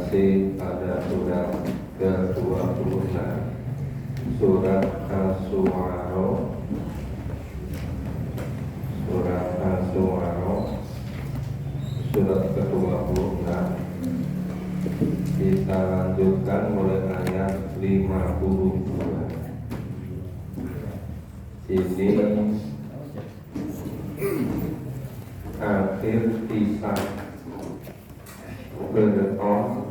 masih pada surat ke-26, surat Asy-Syu'ara. Surat Asy-Syu'ara, surat ke-26. Kita lanjutkan mulai ayat 52. Ini akhir kisah Fir'aun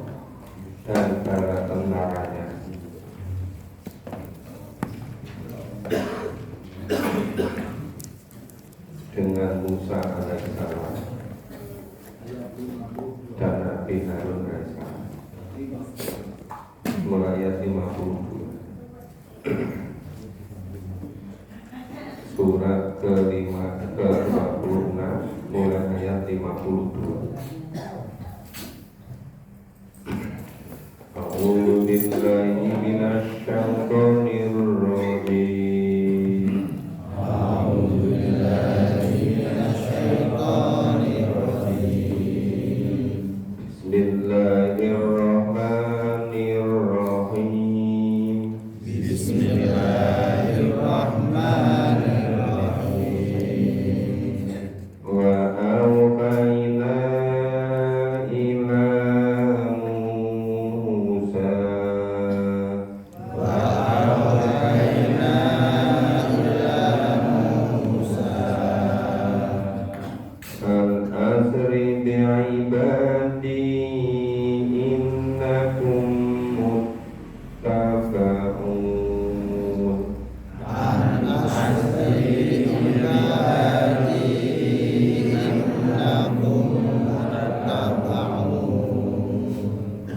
dan para tentaranya. Dengan Musa alaihissalam dan Nabi Harun alaihissalam. Mulai ayat 52. Surat ke-26 mulai ayat 52. A'udzu billahi minasy syaithanir rajim. A'udzu billahi minasy syaithanir rajim. Bismillahirrahmanirrahim. Bismillahirrahmanirrahim. Wa auhayna ila Musa an asri bi'ibadi innakum muttaba'un.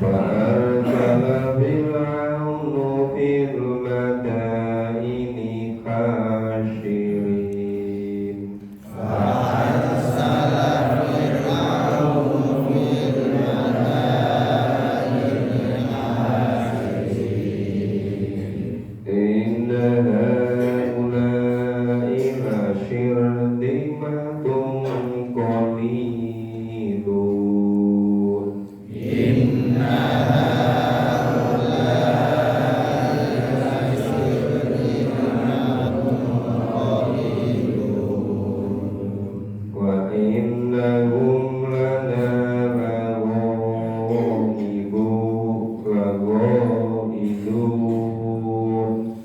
Fa'arsala Fir'aunu fil madaini hasyirin. Inna haula'i lasyirzimatun qalilun. Wa innahum lana laghaizun.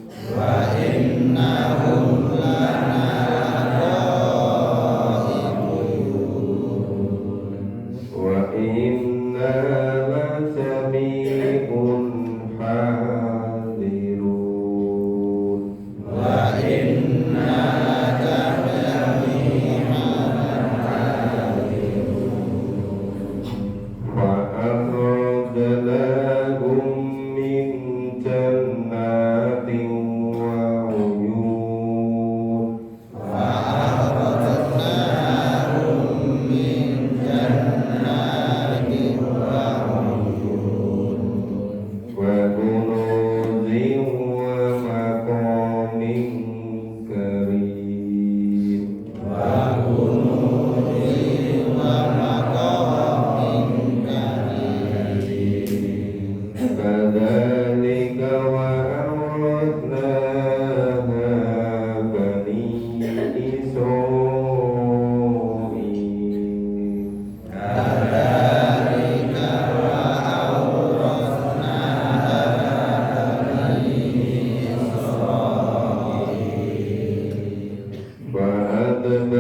Wa inna lasami'un hadirun. Wa akhrajnahum min jannatin wa uyun. Wa kunuzin wa maqamin karim. Kadzalika wa awratnaha bani Israil.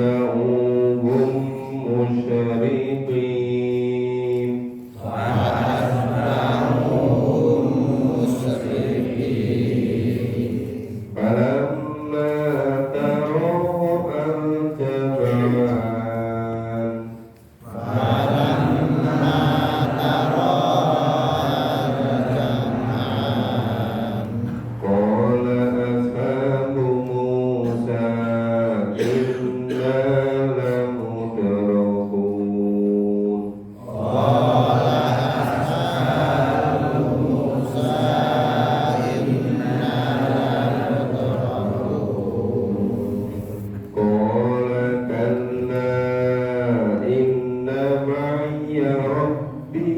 Fa'atba'uhum musyriqin. Falamma tara'a al-jam'an qala ashabu Musa inna lamudrakun. Qala kalla inna ma'iya rabbi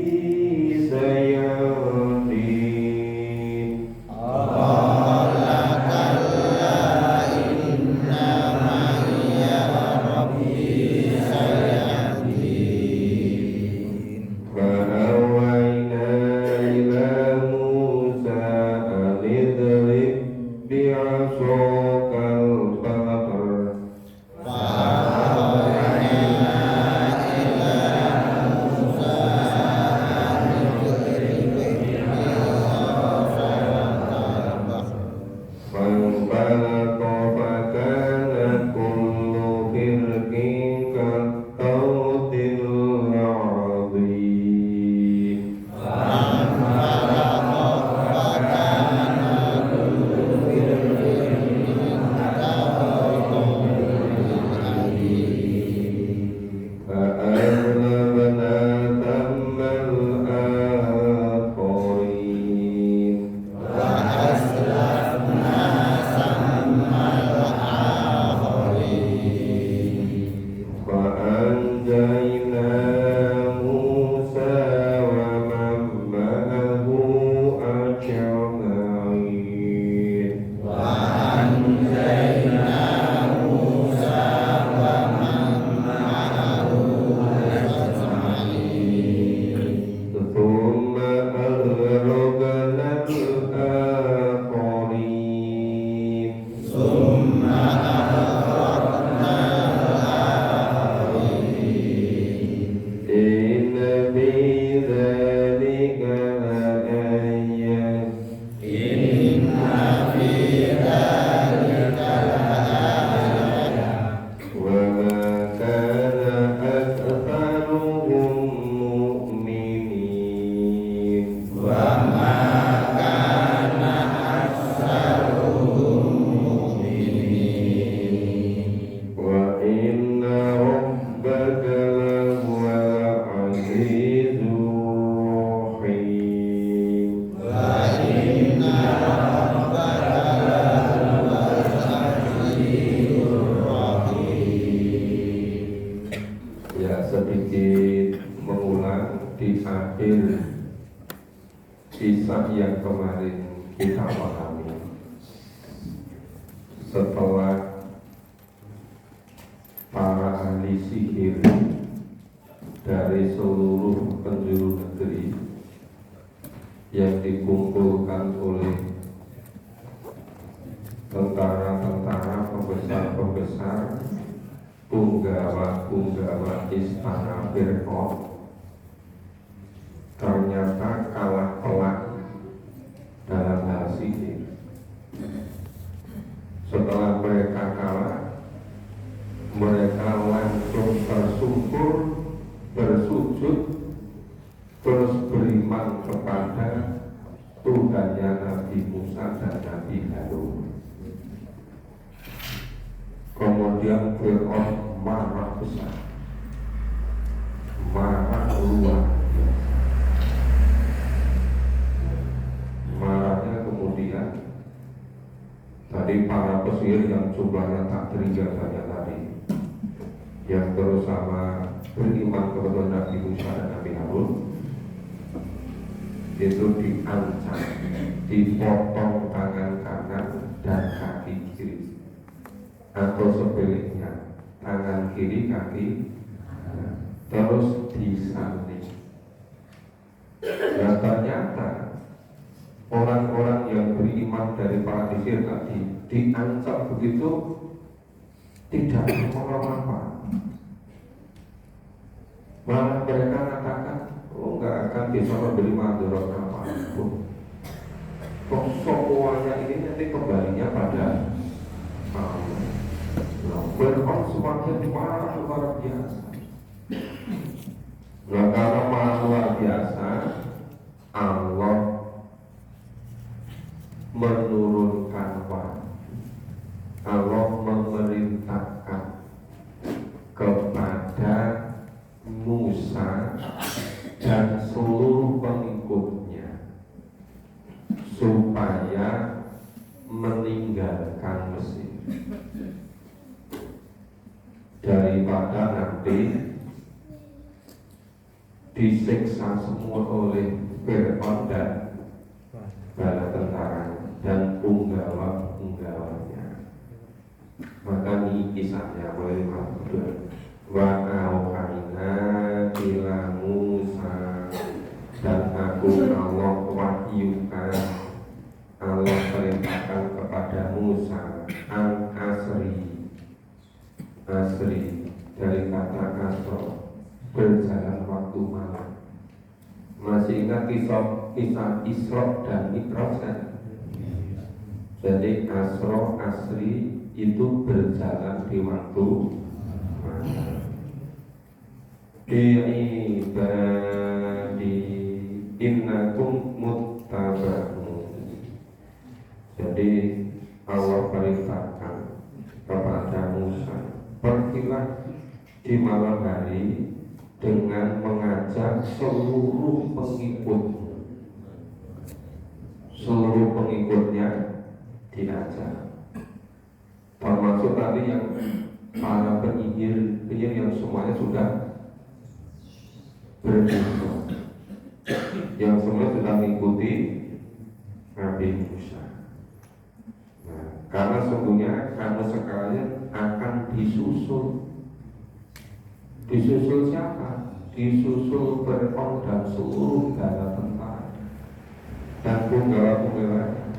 akhir kisah yang kemarin kita pahami, setelah para ahli sihir dari seluruh penjuru negeri yang dikumpulkan oleh tentara-tentara pembesar-pembesar, punggawa-punggawa istana Fir'aun, ternyata kalah telak dalam hal sihir. Setelah mereka kalah, mereka langsung tersungkur, bersujud, terus beriman kepada Tuhannya Nabi Musa dan Nabi Harun. Kemudian Fir'aun marah besar, marah luar biasa. Marahnya kemudian tadi para pesihir yang jumlahnya tak terhingga saja tadi, yang bersama beriman kepada Nabi Musa dan Nabi Harun, itu diancam, dipotong tangan kanan dan kaki kiri, atau sebaliknya tangan kiri kaki kanan, terus disalib. Dan ternyata orang-orang yang beriman dari para sihir tadi diancam begitu tidak menolong apa. Malah mereka katakan, oh nggak akan bisa memberi manfaat apapun. Kok semuanya ini nanti kembalinya pada Allah. Fir'aun semakin marah luar biasa. Nah, karena marah luar biasa, Allah menurunkan wahyu. Allah memerintahkan kepada Musa dan seluruh pengikutnya supaya meninggalkan Mesir, daripada nanti disiksa semua oleh Fir'aun dan bala tentaranya dan punggawa-punggawanya. Maka ini kisahnya boleh dimaksudkan. Wa auhayna ila Musa, dan aku Allah wahyukan, Allah perintahkan kepada Musa an asri dari kata asro, berjalan waktu malam. Masih ingat kisah Isra dan Mi'raj kan? Jadi asro asri itu berjalan di waktu malam. Bi'ibadi innakum muttaba'un. Jadi Allah perintahkan kepada Musa, pergilah di malam hari dengan mengajak seluruh pengikutnya diajak, termasuk tadi yang para penyihir yang semuanya sudah berilmu, yang semuanya sudah mengikuti Nabi Musa. Nah, karena sungguhnya kamu sekalian akan disusul siapa? Disusul Fir'aun dan seluruh bala tentara dan punggawa-punggawanya.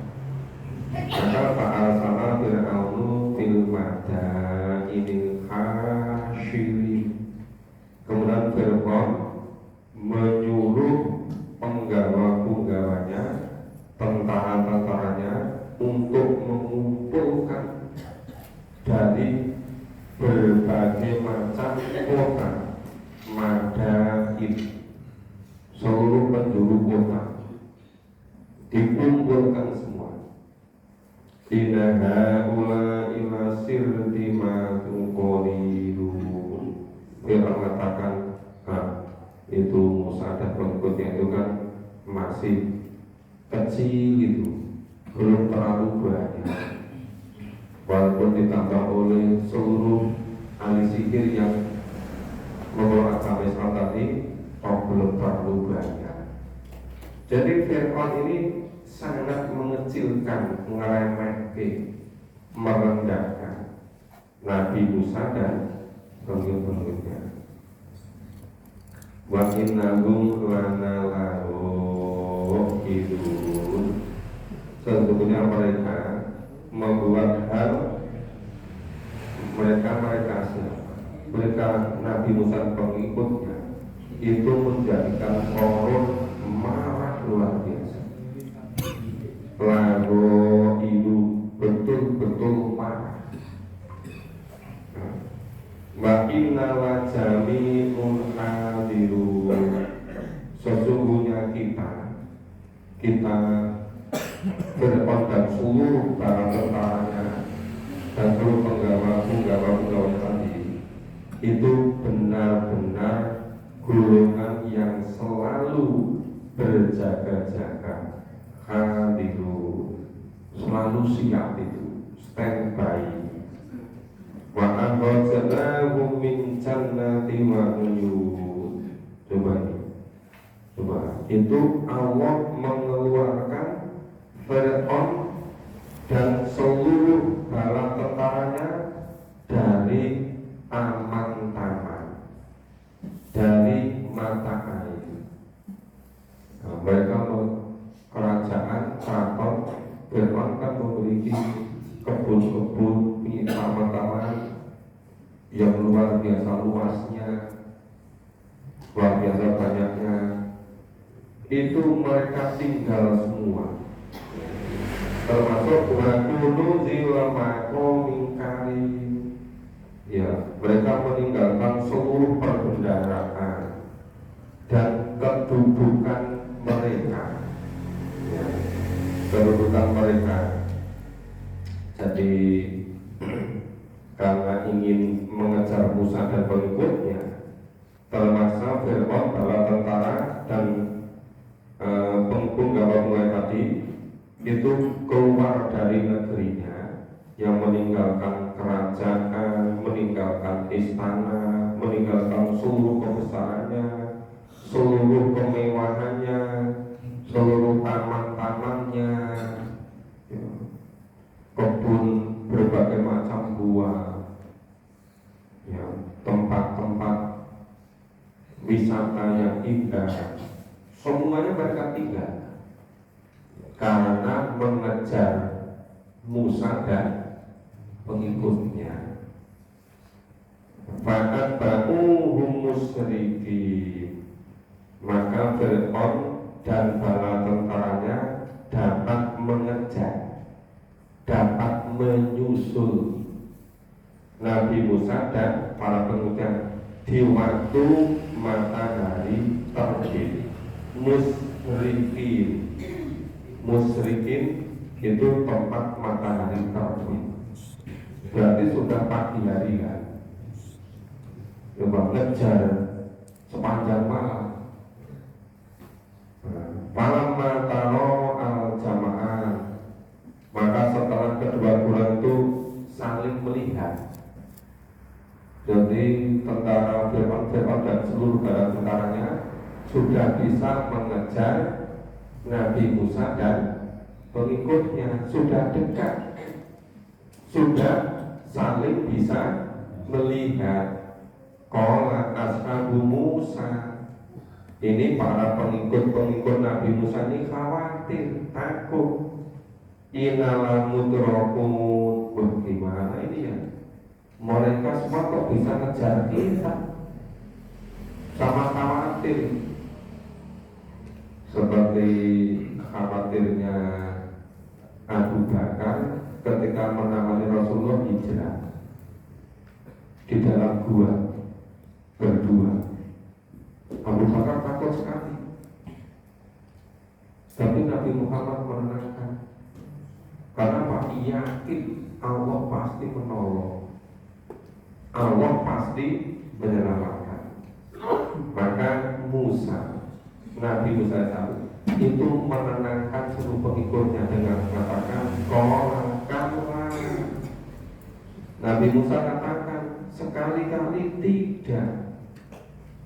Maka fa'alsana Fir'aunu fil madainil hasyirin. Kemudian Fir'aun menyuruh penggawa-punggawanya, tentara-tentaranya untuk mengumpulkan dari berbagai macam kota Madain, seluruh penjuru kota dikumpulkan semua. Inna haula ila sirti ma tuqolidun. Dia mengatakan, itu Musa dan pengikutnya itu kan masih kecil itu, belum terlalu banyak. Walaupun ditambah oleh seluruh ahli sihir yang membawa agama Islam tadi, belum terlalu banyak. Jadi Fir'aun ini sangat mengecilkan, ngeremehkan, merendahkan Nabi Musa dan pengikut-pengikutnya. Wa innahum lana lahidun. Sesungguhnya mereka membuat hal mereka Nabi Musa dan pengikutnya itu menjadikan korun marah luar biasa. Lalu itu betul-betul marah. Wa inna la jami'un hadirun. Sesungguhnya kita Fir'aun dan seluruh para tentaranya dan seluruh penggawa tadi itu benar-benar golongan yang selalu berjaga-jaga, hadirun, selalu siap itu, standby. Wa akhrajanahum min jannati wa uyun. Coba itu Allah mengeluarkan Fir'aun dan seluruh bala tentaranya dari aman taman, dari mata air. Nah, mereka kerajaan keraton Fir'aun kan memiliki kebun-kebun, taman-taman yang luar biasa luasnya, luar biasa banyaknya. Itu mereka tinggal semua, termasuk wakulu zilamakom mingkari. Ya, mereka meninggalkan seluruh perbendaharaan dan kedudukan mereka. Ya, kedudukan mereka. Jadi karena ingin mengejar Musa dan pengikutnya, termasuk Fir'aun, bala tentara dan penggawa tadi itu keluar dari negerinya, yang meninggalkan kerajaan, meninggalkan istana, meninggalkan seluruh kebesarannya, seluruh kemewahannya, seluruh taman-tamannya, ya, kebun berbagai macam buah, ya, tempat-tempat wisata yang indah, semuanya mereka tinggal karena mengejar Musa dan pengikutnya. Fakat ba'uhum musyrikin, maka Fir'aun dan bala tentaranya dapat mengejar, dapat menyusul Nabi Musa dan para pengikutnya di waktu matahari terbit. Musyrikin itu tempat matahari terbit, berarti sudah pagi hari kan. Coba ngejar sepanjang malam. Malam mataro al jamaah, maka setelah kedua bulan itu saling melihat. Jadi tentara Fir'aun dan seluruh bala tentaranya sudah bisa mengejar Nabi Musa dan pengikutnya, sudah dekat, sudah saling bisa melihat. Qala ashabu Musa, ini para pengikut Nabi Musa ini khawatir, takut. Innala mudrakun, bagaimana ini ya? Mereka semua kok bisa ngejar kita? Sama khawatir, seperti khawatirnya Abu Bakar ketika menangani Rasulullah hijrah di dalam gua berdua. Abu Bakar takut sekali, tapi Nabi Muhammad menenangkan. Karena Pak yakin Allah pasti menolong, Allah pasti menyelamatkan. Maka Nabi Musa itu menenangkan seluruh pengikutnya dengan mengatakan, Nabi Musa katakan, sekali-kali tidak.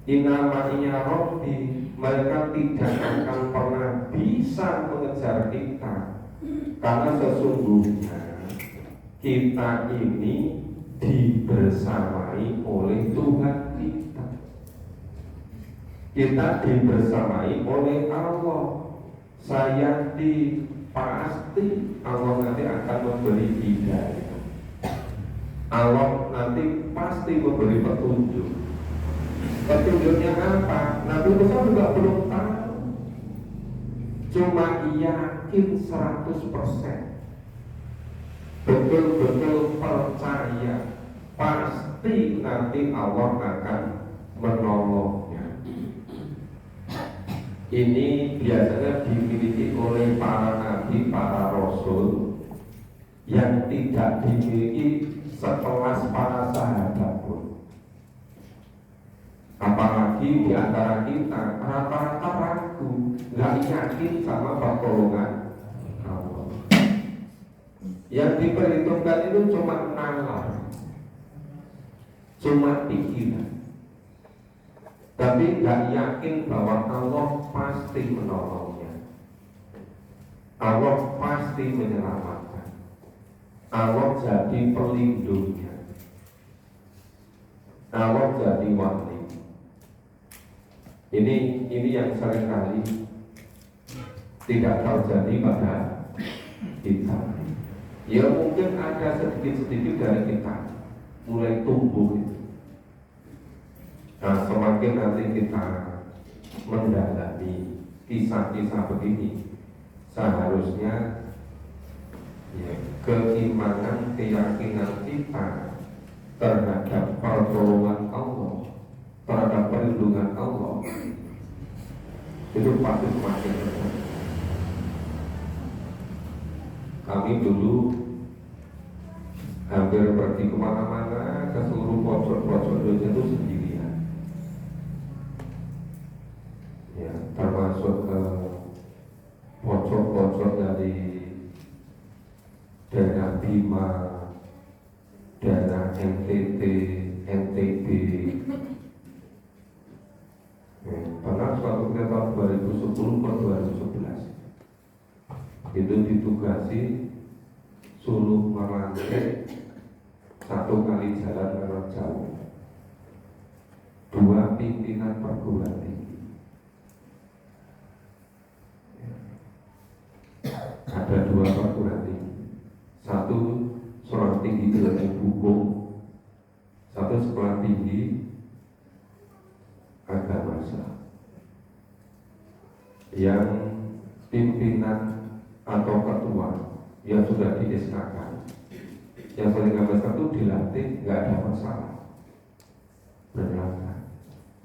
Inamaiya Rabbi mereka tidak akan pernah bisa mengejar kita, karena sesungguhnya kita ini dibersamai oleh Tuhan kita. Kita dibersamai oleh Allah. Saya pasti Allah nanti akan memberi hidayah. Allah nanti pasti memberi petunjuk. Petunjuknya apa? Nabi Musa juga belum tahu. Cuma yakin 100%. Betul-betul percaya pasti nanti Allah akan menolongnya. Ini biasanya dimiliki oleh para nabi, para rasul yang tidak dimiliki sekelas para sahabat pun. Apalagi di antara kita rata-rata ragu, nggak yakin sama pertolongan Allah. Yang diperhitungkan itu cuma nalar, cuma pikiran, tapi nggak yakin bahwa Allah pasti menolongnya, Allah pasti menyelamatkan, Allah jadi pelindungnya, Allah jadi wali. Ini yang seringkali tidak terjadi pada kita. Ya mungkin ada sedikit-sedikit dari kita mulai tumbuh itu. Nah, semakin nanti kita mendalami kisah-kisah begini, seharusnya ya, keimanan, keyakinan kita terhadap pertolongan Allah, terhadap perlindungan Allah itu pasti semakin besar. Kami dulu hampir pergi kemana-mana, ke seluruh pojok-pojok Indonesia itu sendirian. Ya, termasuk ke pojok-pojok dari daerah Bima, daerah NTT, NTB. Pernah suatu ketika tahun 2010 atau 2011 itu ditugasi suruh melantik 1 kali jalan lewat jauh 2 pimpinan perguruan tinggi. Ada 2 perguruan tinggi, 1 sekolah tinggi ilmu hukum, 1 sekolah tinggi agama Islam. Yang pimpinan atau ketua yang sudah di-SK-kan, yang paling agama itu dilatih, nggak ada masalah, berangkat.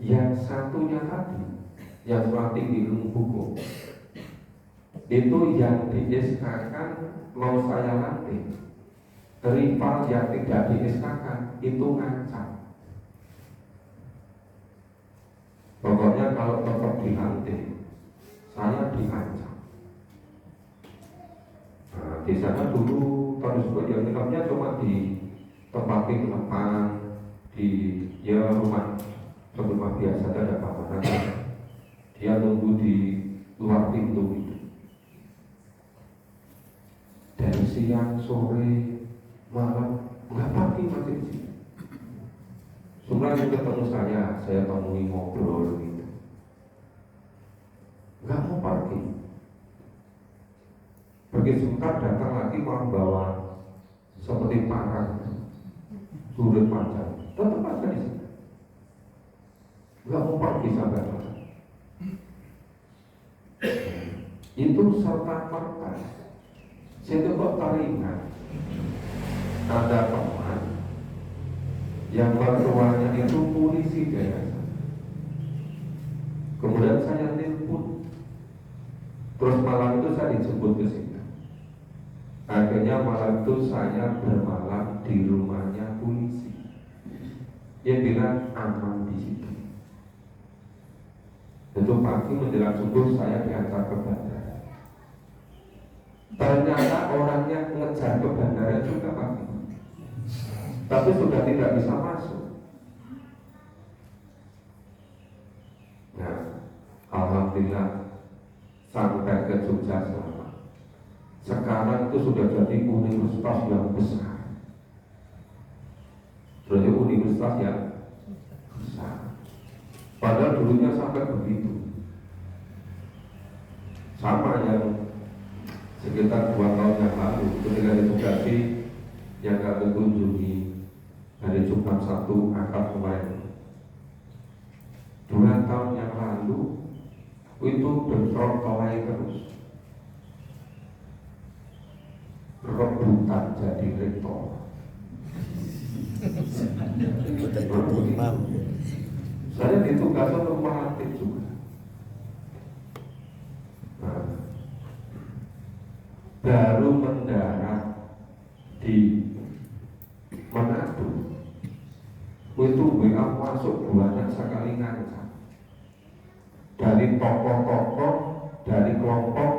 Yang satunya tadi, yang sekolah tinggi ilmu hukum, itu yang di-SK-kan mau saya latih, rival yang tidak di-SK-kan itu ngancam. Pokoknya kalau tetap dilantik, saya diancam. Nah, di sana dulu terus yang nginapnya cuma di tempat depan, di rumah biasa, ada keamanan. Dia nunggu di luar pintu itu. Dari siang, sore, malam, nggak pagi masih di sini. Sebenarnya ketemu saya temui ngobrol gitu, nggak mau pergi. Pergi sebentar, datang lagi malah bawa seperti parang, surut panjang, tetap ada di sini. Nggak mau pergi sampai mana. Itu serta merta. Saya kok teringat ada teman yang mertuanya itu polisi daerah. Kemudian saya telepon, terus malam itu saya dijemput ke sini. Akhirnya malam itu saya bermalam di rumahnya polisi. Dia bilang aman di situ. Itu pagi menjelang subuh saya diantar ke bandara. Ternyata orangnya ngejar ke bandara juga pagi, tapi sudah tidak bisa masuk. Nah, alhamdulillah sampai ke Jogja selamat. Sekarang itu sudah jadi universitas yang besar. Jadi universitas yang besar. Padahal dulunya sampai begitu. Sama yang sekitar 2 tahun yang lalu ketika edukasi yang kami kunjungi hari Jumat 1 Akad kemarin. 2 tahun yang lalu itu bertrotoai terus, rebutan jadi rektor. Saya ditugaskan untuk melatih juga. Nah, baru mendarat di Manado itu WA masuk banyak sekali ngancam dari tokoh-tokoh dari kelompok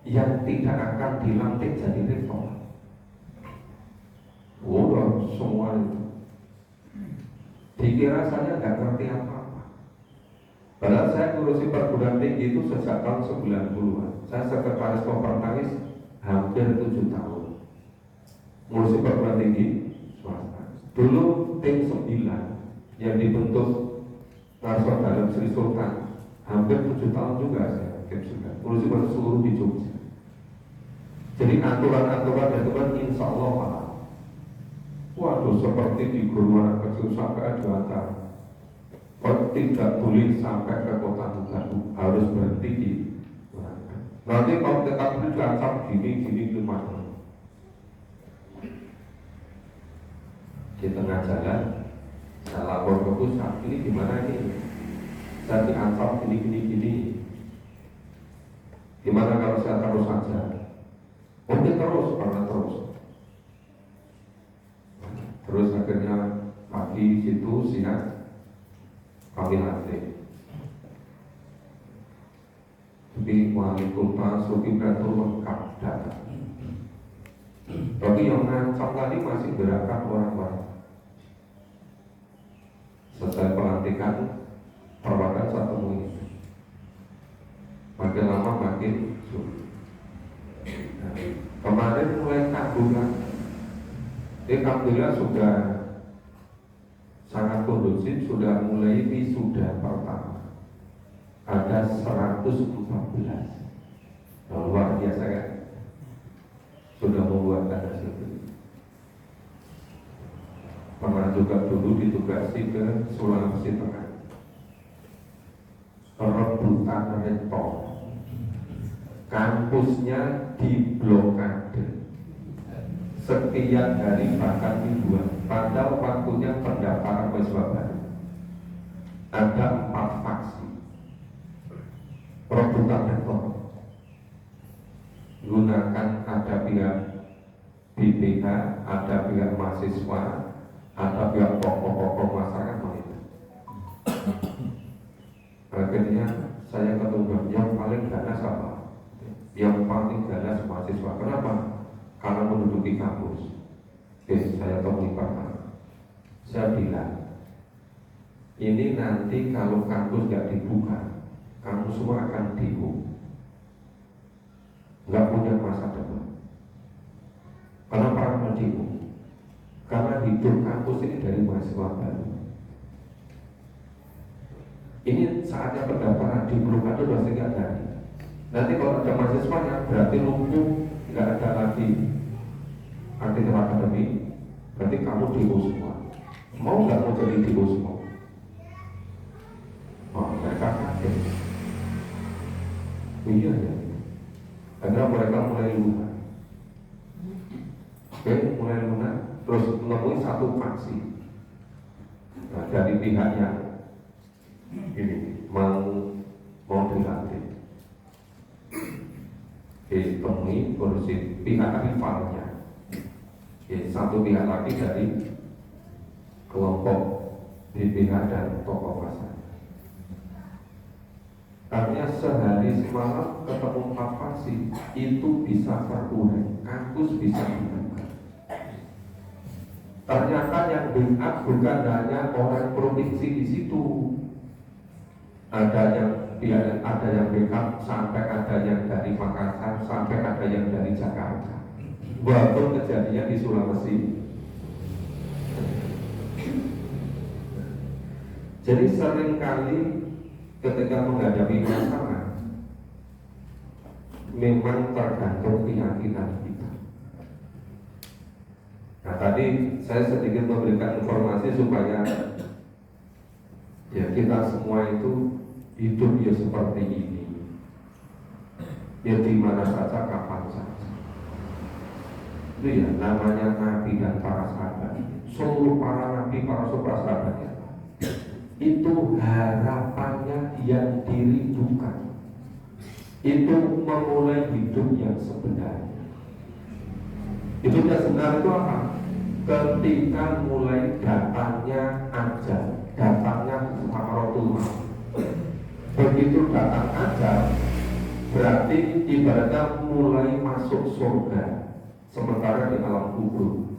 yang tidak akan dilantik jadi rektor. Semua itu dikira saya nggak ngerti apa-apa. Padahal saya ngurusi perguruan tinggi itu sejak tahun 90-an. Saya sekretaris Kopertangis hampir 7 tahun ngurusi perguruan tinggi swasta. Dulu tim 9 yang dibentuk Narso dalam Sri Sultan hampir 7 tahun juga saya tim 9 ngurusi seluruh di Jogja. Jadi aturan-aturan itu kan insya Allah paham. Waduh, seperti di guru anak kecil sampai ada tidak boleh sampai ke kota Tugalu, harus berhenti di nanti kalau tetap itu diancam gini gimana. Di tengah jalan saya lapor ke pusat, ini gimana ini? Saya diancam gini. Gimana kalau saya terus saja? Mungkin terus akhirnya pagi situ siang kami latih. Jadi wali kota Sukibratul lengkap datang. Tapi yang ngancam tadi masih gerakan orang-orang. Selesai pelantikan perwakilan saya temui. Makin lama makin sulit. Nah, kemarin mulai kabur. Alhamdulillah sudah sangat kondusif, sudah mulai wisuda pertama. Ada 114. Luar biasa kan? Sudah membuat hasil. Pernah juga dulu ditugasi ke Sulawesi Tengah. Rebutan rektor. Kampusnya diblokade sekian hari bahkan mingguan. Padahal waktunya pendaftaran mahasiswa baru. Ada 4 faksi rebutan rektor. Gunakan ada pihak BPH, ada pihak mahasiswa, ada pihak tokoh-tokoh masyarakat wanita. Akhirnya saya ketemu yang paling ganas apa? Yang paling ganas mahasiswa. Kenapa? Karena menduduki kampus. Oke, saya temui pertama. Saya bilang, ini nanti kalau kampus nggak dibuka, kamu semua akan bingung, nggak punya masa depan. Kenapa akan bingung? Karena hidup kampus ini dari mahasiswa baru. Ini saatnya pendaftaran di blokade sudah 3 hari. Nanti kalau ada mahasiswanya berarti lumpuh, nggak ada lagi aktivitas akademik, berarti kamu demo semua. Mau nggak mau jadi demo semua? Oh, mereka kaget. Iya ya. Karena mereka mulai lunak. Oke, mulai lunak. Terus menemui satu faksi. Nah, dari pihak yang ini mau dilantik. Ditemui kursi pihak rivalnya. Satu pihak lagi dari kelompok BPH dan tokoh masyarakat. Artinya sehari semalam ketemu 4 faksi itu bisa terurai, kampus bisa dibuka. Ternyata yang backup bukan hanya orang provinsi di situ, ada yang ada yang backup, sampai ada yang dari Makassar, sampai ada yang dari Jakarta. Walaupun kejadiannya di Sulawesi. Jadi seringkali ketika menghadapi masalah memang tergantung keyakinan kita. Nah tadi saya sedikit memberikan informasi supaya ya kita semua itu hidup ya seperti ini, ya di mana saja, kapan saja. Itu ya namanya Nabi dan para sahabat. Seluruh para Nabi, para sahabatnya itu harapannya yang dirindukan itu memulai hidup yang sebenarnya. Hidup yang sebenarnya itu apa? Ketika mulai datangnya ajal, datangnya sakaratul maut. Begitu datang ajal, berarti ibaratnya mulai masuk surga, sementara di alam kubur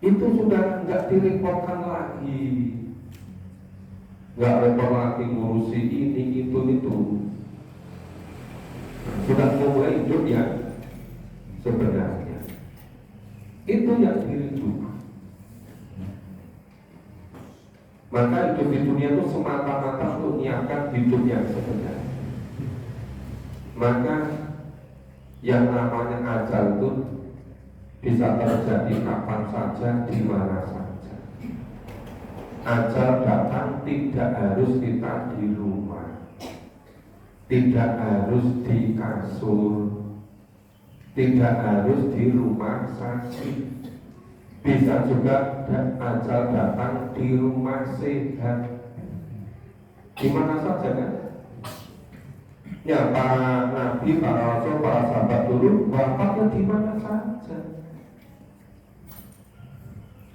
itu sudah nggak direpotkan lagi, nggak repot lagi ngurusi ini itu, sudah mulai hidup yang sebenarnya. Itu yang dirindukan. Maka hidup di dunia itu semata-mata untuk menyiapkan hidup yang sebenarnya. Maka yang namanya ajal itu bisa terjadi kapan saja, di mana saja. Ajal datang tidak harus kita di rumah, tidak harus di kasur, tidak harus di rumah sakit. Bisa juga ajal datang di rumah sehat, di mana saja kan. Ya para nabi, para rasul, para sahabat dulu wafatnya di mana saja.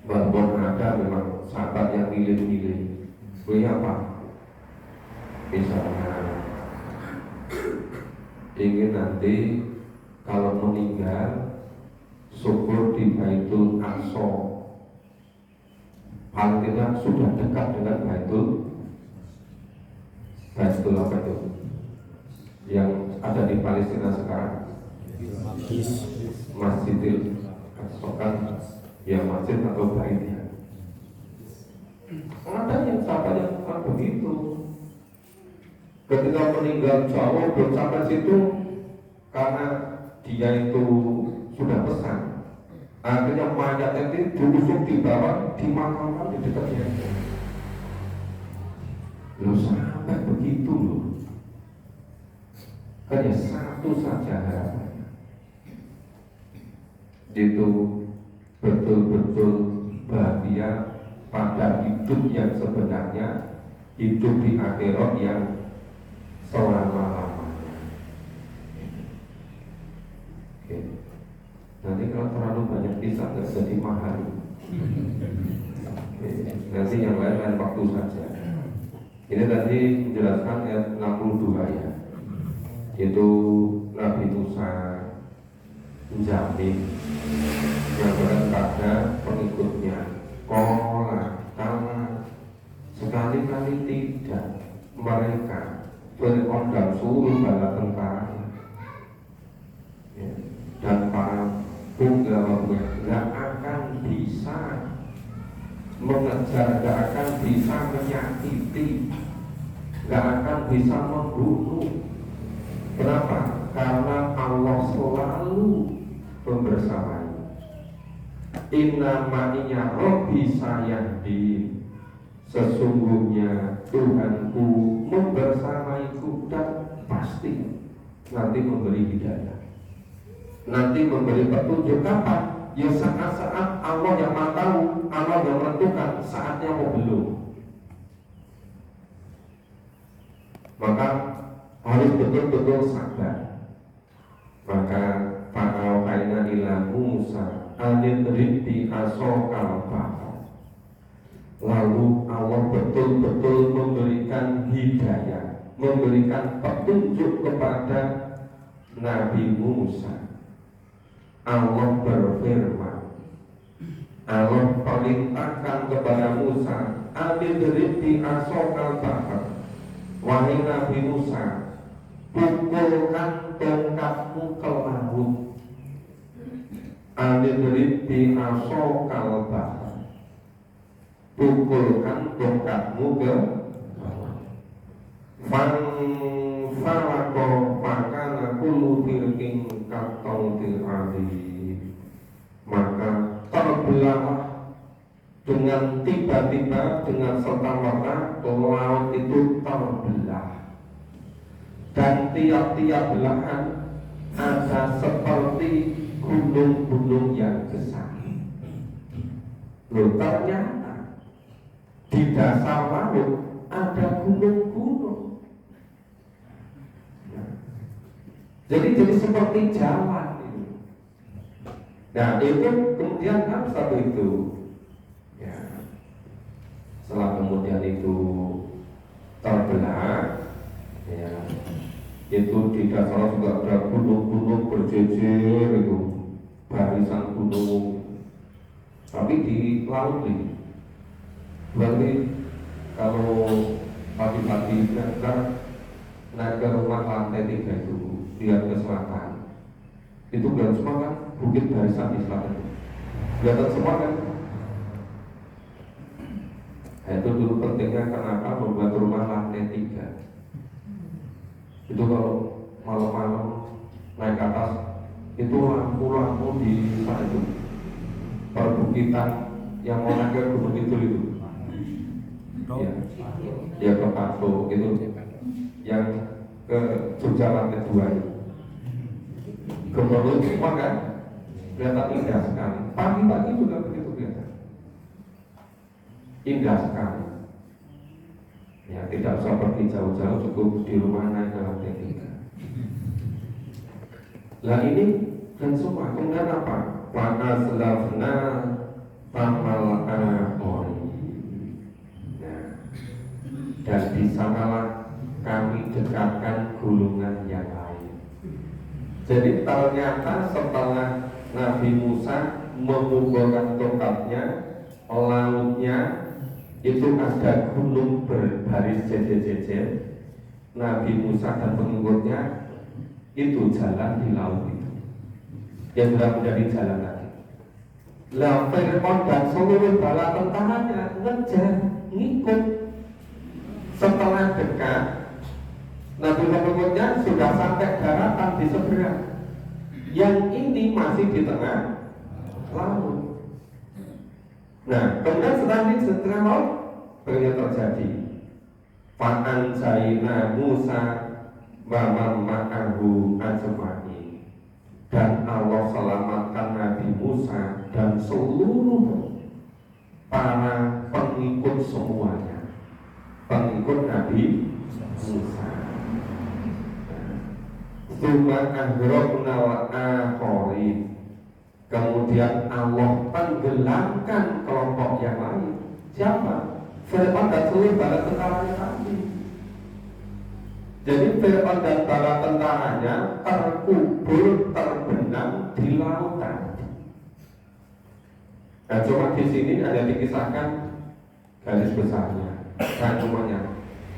Walaupun ada memang sahabat yang milih-milih, punya apa? Misalnya ingin nanti kalau meninggal syukur di Baitul Aqsa, paling tidak sudah dekat dengan Baitul apa itu yang ada di Palestina sekarang, Masjidil Aqsa kan, ya masjid atau baitnya. Ada yang sahabat yang bukan begitu. Ketika meninggal jauh belum sampai situ, karena dia itu sudah pesan, akhirnya mayatnya itu diusung di bawah, dimakamkan di dekatnya. Loh sampai begitu loh. Hanya satu saja harapannya, itu betul-betul bahagia pada hidup yang sebenarnya, hidup di akhirat yang selama-lamanya. Oke. Nanti kalau terlalu banyak kisah nggak jadi mahal. Oke. Nanti yang lain waktu saja. Ini tadi menjelaskan ayat 62 ya, itu Nabi Musa menjamin yang pada pengikutnya, kola tangan sekali-kali tidak mereka Fir'aun dan seluruh bala tentara ya, dan para punggawanya nggak akan bisa mengejar, nggak akan bisa menyakiti, nggak akan bisa membunuh. Kenapa? Karena Allah selalu membersamai. Inna ma'inya Rabbi sayahdi, sesungguhnya Tuhanku membersamaiku dan pasti nanti memberi hidayah, nanti memberi petunjuk. Kapan? Ya saat-saat Allah yang maha tahu, Allah yang menentukan saatnya mau belum. Maka harus betul-betul sabar. Maka fa'auhayna ila Musa anidrib bi asokal bahar. Lalu Allah betul-betul memberikan hidayah, memberikan petunjuk kepada Nabi Musa. Allah berfirman, Allah perintahkan kepada Musa, Al-Idrib di asokal bahar, wahai Nabi Musa, pukulkan tongkatmu ke laut. Al-Idrib di asokal bahar, pukulkan tongkatmu ke laut. Fanfarako makana kullu firqin kattautil adi, maka terbelahlah dengan tiba-tiba, dengan serta-merta laut itu terbelah, dan tiap-tiap belahan ada seperti gunung-gunung yang besar. Loh, ternyata di dasar laut ada gunung-gunung. Jadi seperti jalan itu. Nah itu kemudian apa satu itu? Ya, setelah kemudian itu terbelah, ya, itu di dasar juga ada gunung-gunung berjejer itu, barisan gunung. Tapi di laut nih, berarti kalau pagi-pagi naik ke rumah lantai 3 itu, lihat ke selatan, itu kelihatan semua kan bukit barisan di selatan, kelihatan semua kan. Nah, itu dulu pentingnya kenapa membuat rumah lantai 3. Itu kalau malam-malam naik ke atas, itu lampu-lampu di sana itu perbukitan yang mau naik ke Gunung Kidul itu, ya ke Pato itu, yang ke Jogja lantai 2 itu, gemerlap semua kan, kelihatan indah sekali. Pagi-pagi juga begitu kelihatan indah sekali. Ya, tidak usah pergi jauh-jauh, cukup di rumah naik ke lantai 3. Lah ini dan semua kemudian apa? Wa'aslafna tamal akhori. Nah, dan di sanalah kami dekatkan gulungan yang lain. Jadi ternyata setelah Nabi Musa mengumpulkan tongkatnya, lautnya itu ada gunung berbaris jejer-jejer. Nabi Musa dan pengikutnya itu jalan di laut itu, yang sudah menjadi jalan lagi. Lah Fir'aun dan seluruh bala tentaranya ngejar, ngikut. Setelah dekat, Nabi pengikutnya sudah sampai daratan di seberang. Yang ini masih di tengah laut. Nah, kemudian setelah laut banyak terjadi. Fa'an jaina Musa wa man ma'ahu ajma'in. Dan Allah selamatkan Nabi Musa dan seluruh para pengikut semuanya, pengikut Nabi Musa. Tsumma aghraqna al-akharin. Kemudian Allah tenggelamkan kelompok yang lain. Siapa? Fir'aun dan seluruh bala tentaranya tadi. Jadi Fir'aun dan bala tentaranya terkubur, terbenam di lautan. Nah, cuma di sini ada dikisahkan garis besarnya, rangkumannya.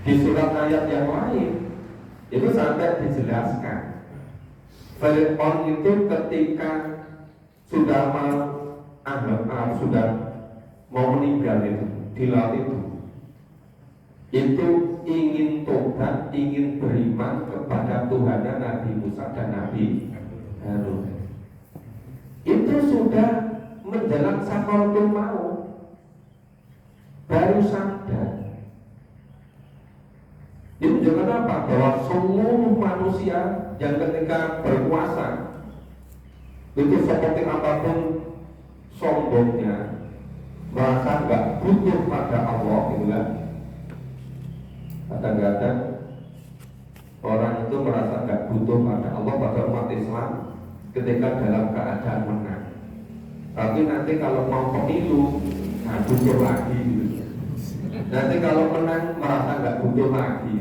Di surat ayat yang lain itu sampai dijelaskan. Fir'aun itu ketika sudah mau meninggal itu di laut itu ingin tobat, ingin beriman kepada Tuhan Nabi Musa dan Nabi Harun. Itu sudah menjelang sakaratul maut, baru sadar. Ini menunjukkan apa? Bahwa seluruh manusia yang ketika berkuasa itu seperti apapun sombongnya, merasa nggak butuh pada Allah, gitu kan? Kadang-kadang orang itu merasa nggak butuh pada Allah pada umat Islam ketika dalam keadaan menang. Tapi nanti kalau mau pemilu, nggak butuh lagi, gitu. Nanti kalau menang merasa nggak butuh lagi.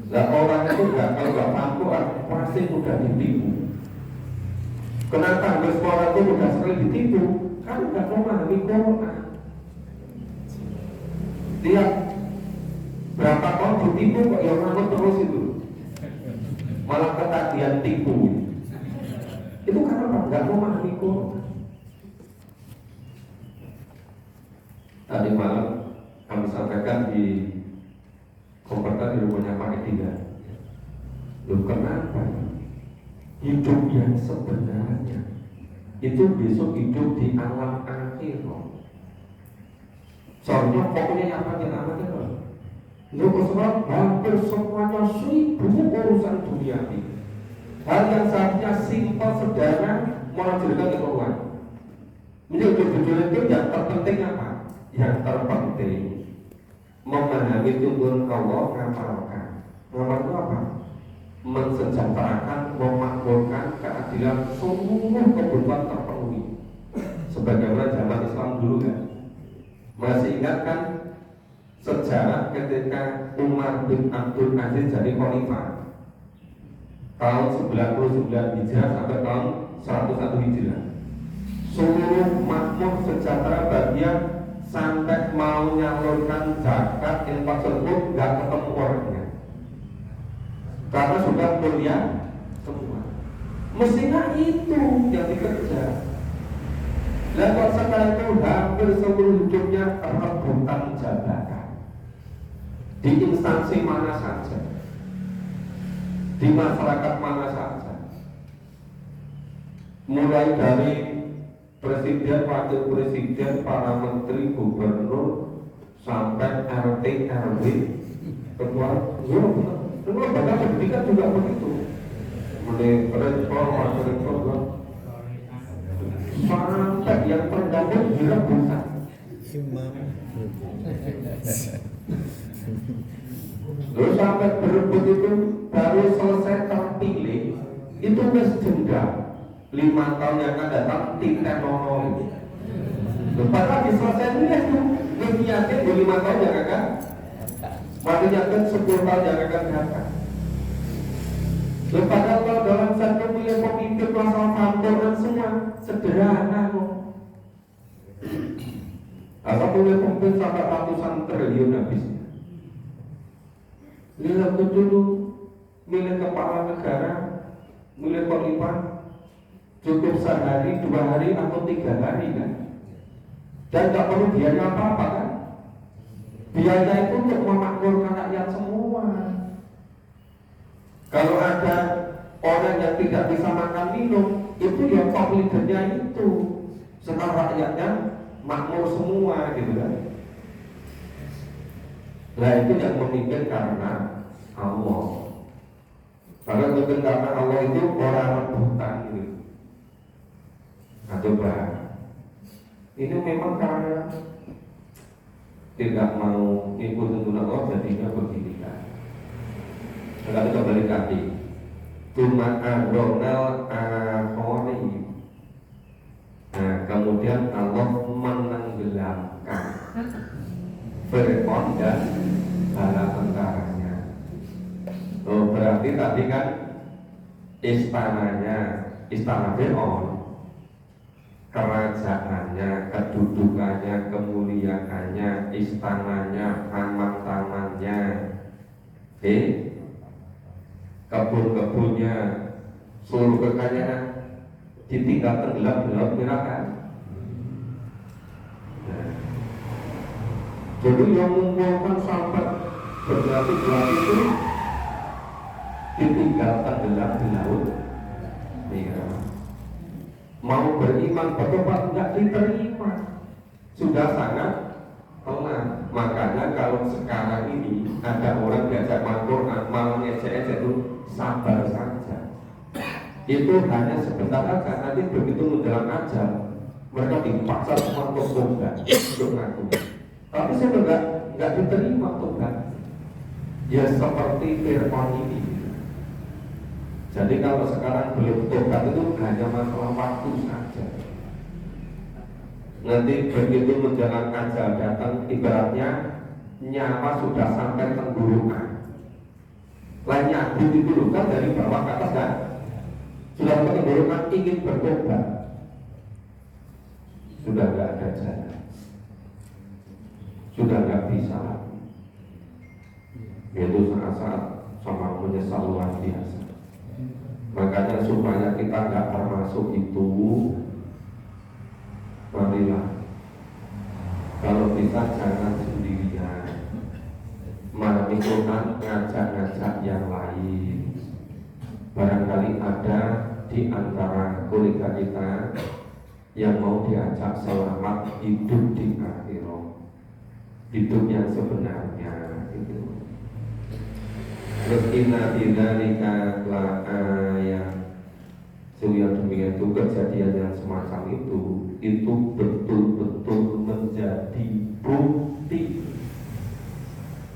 Nah, orang itu kalau nggak mampu pasti mudah ditipu. Kenapa hampir semua orang itu mudah sekali ditipu? Kan nggak memahami Quran. Lihat berapa tahun ditipu kok yang ngamuk terus itu, malah ketagihan tipu. Itu karena apa? Nggak mau memahami Quran. Tadi malam kami sampaikan di komputer di rumahnya Pak Ediga. Loh kenapa? Hidup yang sebenarnya itu besok hidup di alam akhirat. Soalnya pokoknya apa yang alamnya loh. Loh Rasulullah hampir semuanya sibuk urusan dunia ini. Hal yang seharusnya simpel sederhana melanjutkan ke Quran. Menjadi judul itu yang terpenting apa? Yang terpenting memahami tuntunan Allah, ngamalkan. Ngamal itu apa? Mensejahterakan, memakmurkan keadilan seluruh kebutuhan terpenuhi. Sebagaimana zaman Islam dulu kan. Masih ingat kan sejarah ketika Umar bin Abdul Aziz jadi khalifah tahun 99 Hijrah sampai tahun 101 Hijrah. Seluruh makmur sejahtera bagian sampai mau nyalurkan zakat infak tersebut nggak ketemu orangnya karena sudah mulia semua. Mestinya itu yang dikejar. Lalu sekarang itu hampir seluruh hidupnya rebutan jabatan di instansi mana saja, di masyarakat mana saja, mulai dari presiden, wakil presiden, para menteri, gubernur, sampai RT, RW, ketua, lembaga pendidikan juga begitu. Mulai rektor, wakil rektor, sampai yang tergabung direbutan. Lalu sampai berebut itu baru selesai terpilih itu wis denda 5 tahun yang akan datang tidak nongol. Padahal diselesaikan itu wis yakin 5 tahun yang akan mati yakin 10 tahun yang akan datang. Padahal kalau dalam satu milih pemimpin masalah kantor dan semua sederhana kok. Asal milih pemimpin sampai ratusan triliun habisnya. Lihat dulu milih kepala negara, milih khalifah cukup sehari, 2 hari atau 3 hari kan, dan tak perlu biaya apa-apa kan. Biaya itu untuk memakmurkan rakyat semua. Kalau ada orang yang tidak bisa makan minum, itu ya top leadernya itu, sekarang rakyatnya makmur semua gitu kan. Nah itu yang memimpin karena Allah. Karena memimpin karena Allah itu orang rebutan gitu. Nah coba, ini memang karena tidak mau ikut tuntunan Allah jadinya begini kan. Kalau kembali tadi, cuma Ronald Akhori. Nah kemudian Allah menenggelamkan Fir'aun dan bala tentaranya. Oh berarti tadi kan istana Fir'aun, kerajaannya, kedudukannya, kemuliaannya, istananya, taman-tamannya, kebun-kebunnya, seluruh kekayaan ditinggal tenggelam di laut merah kan. Jadi yang mengumpulkan sampai berarti itu ditinggal tenggelam di laut merah. Mau beriman bertobat tidak diterima, sudah sangat pelan. Makanya kalau sekarang ini ada orang diajak Al-Quran malah ngecek itu sabar saja. Itu hanya sebentar saja, nanti begitu menjelang ajal mereka dipaksa semua untuk tobat, untuk ngaku. Tapi saya nggak diterima tobat. Ya seperti Fir'aun ini. Jadi kalau sekarang belum tobat itu hanya masalah waktu saja. Nanti begitu menjelang ajal datang, ibaratnya nyawa sudah sampai tenggorokan. Lainnya itu kan dari bawah ke atas kan, sudah tenggorokan ingin bertobat, sudah nggak ada jalan. sudah nggak bisa lagi. Yaitu saat-saat sama menyesal luar biasa. Makanya supaya kita nggak termasuk itu, marilah kalau bisa jangan sendirian, memahami Quran, ngajak-ngajak yang lain. Barangkali ada di antara kolega kita yang mau diajak selamat hidup di akhirat, hidup yang sebenarnya itu. Terus inna bidzalika la ayat. Sehingga demikian itu kejadian yang semacam itu betul-betul menjadi bukti,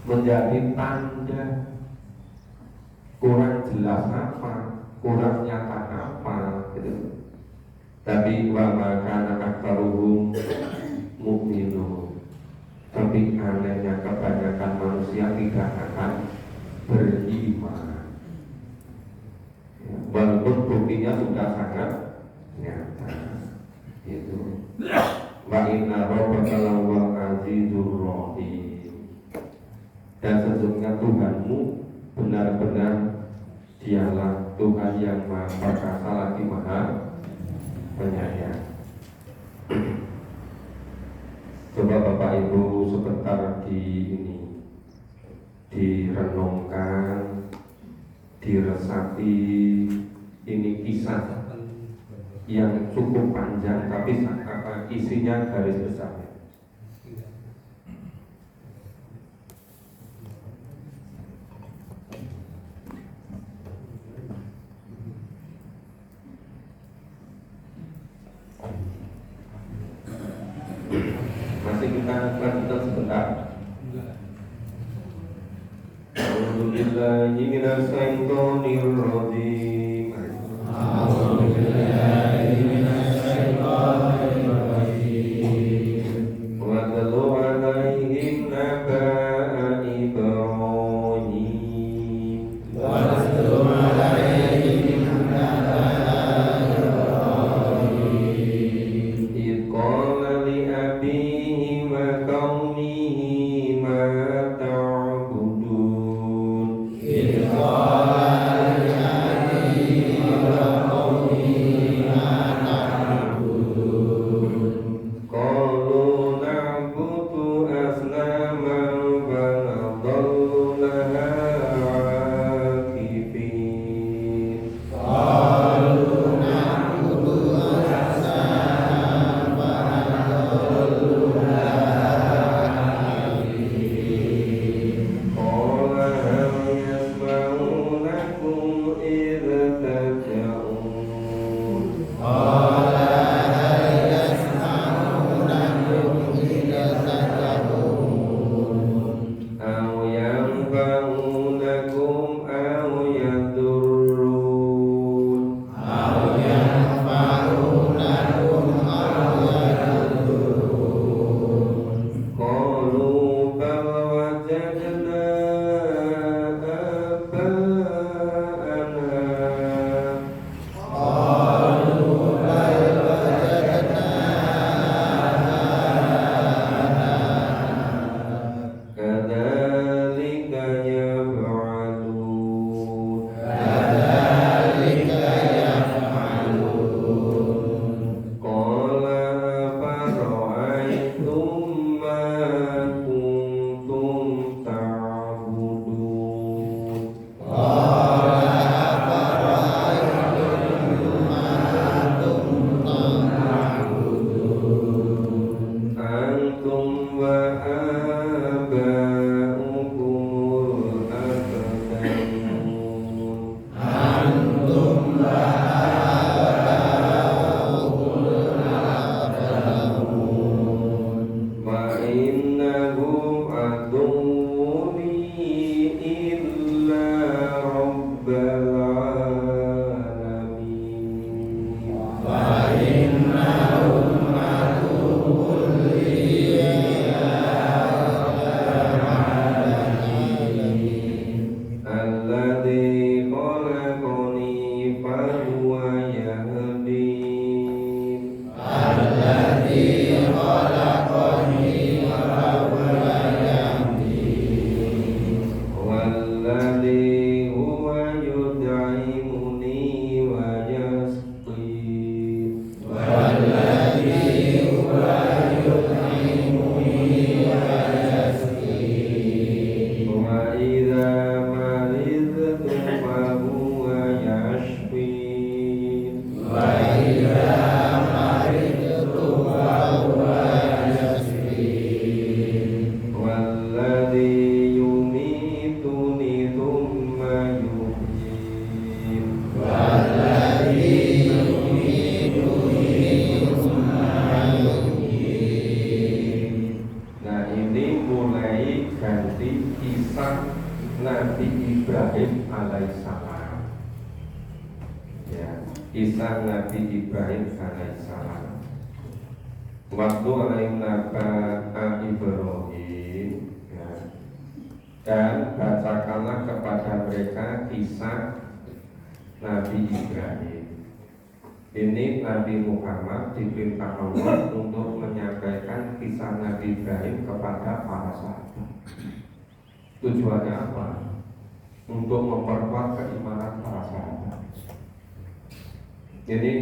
menjadi tanda. Kurang jelas apa, kurang nyata apa gitu. Tapi wa makana aktsaruhum mu'minun. Tapi anehnya kebanyakan manusia tidak akan beriman. Walaupun buktinya sudah sangat nyata. Itu. Wa inna rabbaka lawal azizur rahim. Dan sesungguhnya Tuhanmu benar-benar Dialah Tuhan yang Maha Perkasa lagi Maha Penyayang. Coba Bapak Ibu sebentar direnungkan, diresapi. Ini kisah yang cukup panjang tapi isinya garis besarnya. Masih kita lanjutkan sebentar. A'udzubillahi minasyaitonir rajim. A'udzubillahi minasyaitonir rajim. Wa tlu 'alaihim naba'a Ibrahim. Wa tlu 'alaihim naba'a Ibrahim. Idh qala li abihi wa qaumihi ma ta'budun. Idh qala li abihi wa qaumihi ma ta'budun. Nabi Ibrahim alaihissalam. Ya, kisah Nabi Ibrahim alaihissalam. Waktu alaihim naba Ibrahim, ya. Dan bacakanlah kepada mereka kisah Nabi Ibrahim. Ini Nabi Muhammad diperintah Allah untuk menyampaikan kisah Nabi Ibrahim kepada para sahabat. Tujuannya apa? Untuk memperkuat keimanan para sahabat. Jadi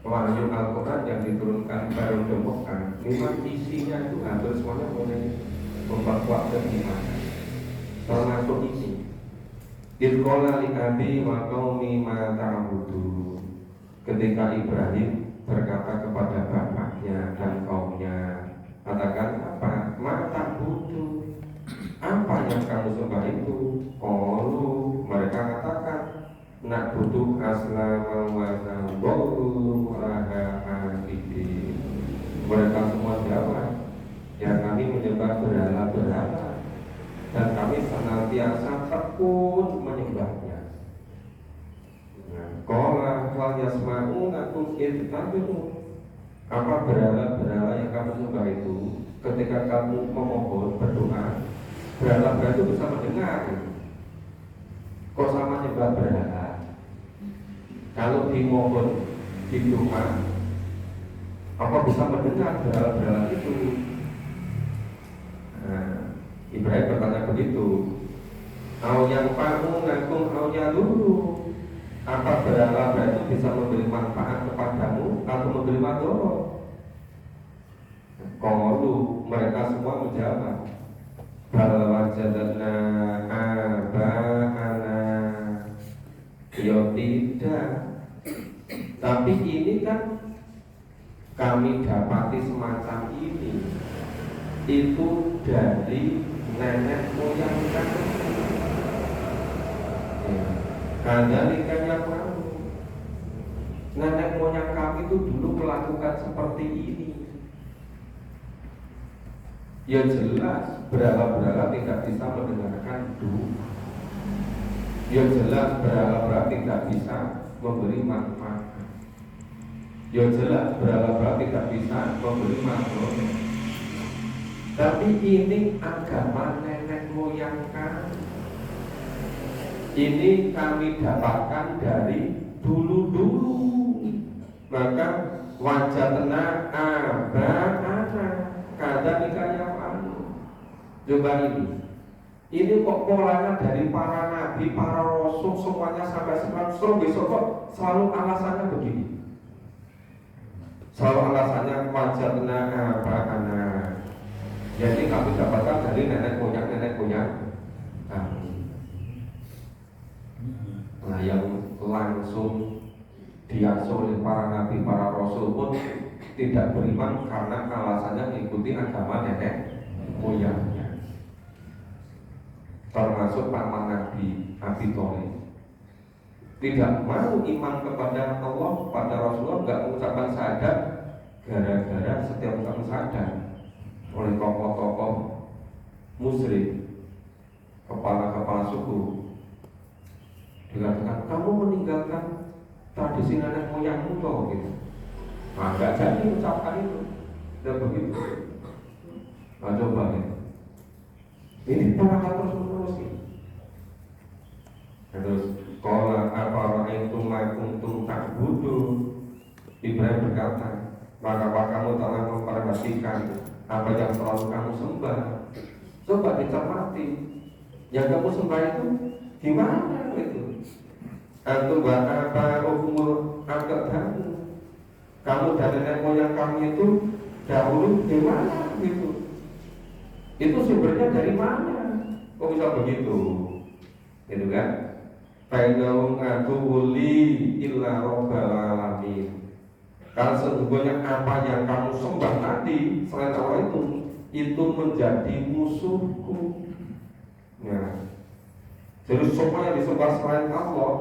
wahyu Al-Quran yang diturunkan baru Mekah, memang isinya itu hampir semuanya mulai memperkuat keimanan. Termasuk ini. Idqala li abi wa qaumi ma ta'budu. Ketika Ibrahim berkata kepada bapaknya dan kaumnya, katakan apa? Ma ta'budu. Apa yang kamu sembah itu? Qalu, mereka katakan, nak butuh aslama wa nabulu laha abidin. Mereka semua jawab, ya kami menyembah berhala-berhala dan kami senantiasa tekun menyembahnya. Qala wal yasma'una kum idtabiru. Apa berhala-berhala yang kamu sembah itu? Ketika kamu memohon berdoa, berhala-berhala itu bisa mendengar. Kok sama nyembah berhala? Kalau dimohon di doa, apa bisa mendengar berhala-berhala itu? Nah, Ibrahim bertanya begitu. Au yang pamu nakum au dulu. Apa berhala-berhala itu bisa memberi manfaat kepadamu atau memberi madorot? Qalu, mereka semua menjawab, bal wajadna aba'ana. Ya tidak. Tapi ini kan kami dapati semacam ini itu dari nenek moyang kami. Kadzalika yaf'alu. Nenek moyang kami itu dulu melakukan seperti ini. Ya jelas berhala-berhala tidak bisa mendengarkan doa. Ya jelas berhala-berhala tidak bisa memberi manfaat. Ya jelas berhala-berhala tidak bisa memberi manfaat. Tapi ini agama nenek moyang kami. Ini kami dapatkan dari dulu-dulu. Maka wajadna aba'ana kadzalika yaf'alu. Coba ini kok polanya dari para nabi, para rasul semuanya sampai sekarang besok kok selalu alasannya begini. Selalu alasannya wajadna aba'ana. Jadi kami dapatkan dari nenek moyang kami. Nah, yang langsung diasuh oleh para nabi, para rasul pun tidak beriman karena alasannya mengikuti agama nenek moyangnya. Termasuk paman Nabi Abi Thalib tidak mau iman kepada Allah, pada Rasulullah, nggak mengucapkan syahadat gara-gara setiap ucapan syahadat oleh tokoh-tokoh musyrik, kepala-kepala suku dikatakan kamu meninggalkan tradisi nenek moyangmu toh gitu. Nah, nggak jadi ucapkan itu, dan begitu. Nah, coba gitu. Ini perangkat terus-menerus gitu. Terus qala afara'aytum ma kuntum ta'budun. Ibrahim berkata, maka kamu telah memperhatikan apa yang selalu kamu sembah. Coba dicermati, yang kamu sembah itu gimana itu? Antum apa umur angkatan kamu dan nenek moyang kamu itu dahulu gimana gitu? Itu sumbernya dari mana? Kok bisa begitu? Gitu kan? Fainahum aduwwuli illa rabbal alamin. Karena sesungguhnya apa yang kamu sembah tadi selain Allah itu menjadi musuhku. Nah, jadi semua yang disembah selain Allah,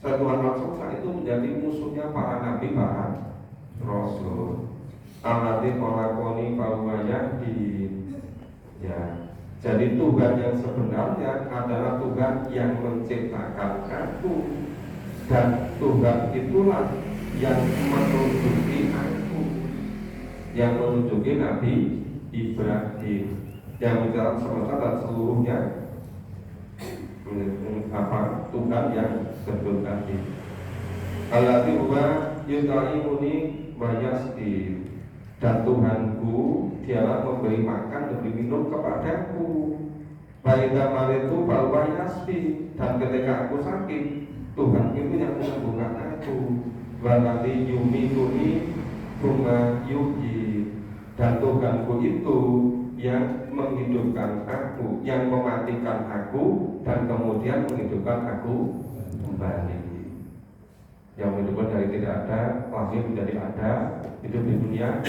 Tuhan langsung itu menjadi musuhnya para nabi, para rasul. Alladzi khalaqani fahuwa yahdin. Ya, Jadi Tuhan yang sebenarnya adalah Tuhan yang menciptakan aku, dan Tuhan itulah yang menunjuki aku, yang menunjuki Nabi Ibrahim, yang menjawab sementara seluruhnya apa Tuhan yang betul tadi. Alladzi huwa yut'imuni wa yasqi, dan Tuhanku dialah memberi makan, memberi minum kepadaku. Baiklah maritu bahwa yasqi, dan ketika aku sakit Tuhan itu yang menyembuhkan aku. Walladzi yumituni tsumma yuhyi, dan Tuhanku itu yang menghidupkan aku, yang mematikan aku dan kemudian menghidupkan aku kembali. Yang menghidupkan dari tidak ada lahir menjadi ada, hidup di dunia,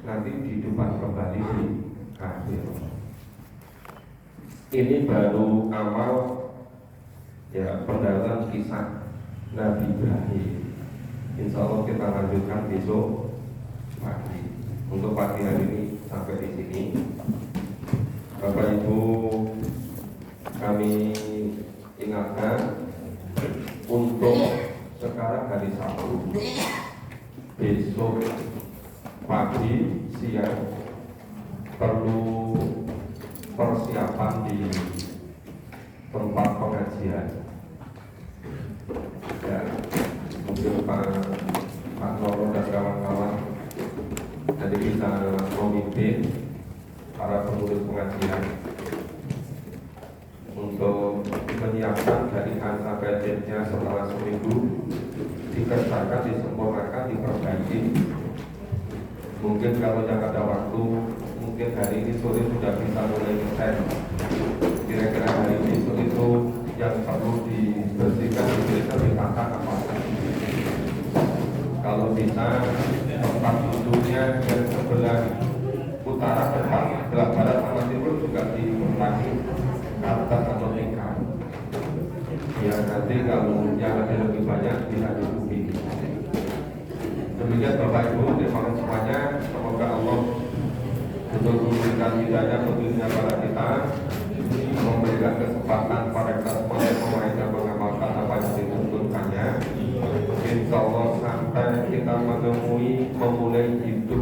nanti dihidupkan kembali di akhir. Ini baru awal ya pendalaman kisah Nabi Ibrahim. Insya Allah kita lanjutkan besok pagi. Untuk pagi hari ini sampai di sini. Bapak Ibu, kami ingatkan untuk sekarang hari Sabtu, besok pagi, siang perlu persiapan di tempat pengajian. Ya, mungkin Pak Noro dan kawan-kawan jadi bisa memimpin para pengurus pengajian untuk menyiapkan dari A sampai Z-nya setelah seminggu, dikerjakan, disempurnakan, diperbaiki. Mungkin kalau yang ada waktu, mungkin hari ini sore sudah bisa mulai ngetes. Kira-kira hari besok itu yang perlu dibersihkan, ditata apa? Kalau bisa tempat duduknya yang sebelah utara, depan, sebelah barat sama timur juga diulangi atas atau tingkat. Ya nanti kalau yang lebih banyak bisa diikuti. Demikian Bapak Ibu, terima kasih semuanya. Semoga Allah untuk memberikan hidayah petunjuknya pada kita, memberikan kesempatan pada kita semua yang memahami dan mengamalkan apa yang dituntunkannya. Insya Allah sampai kita memulai hidup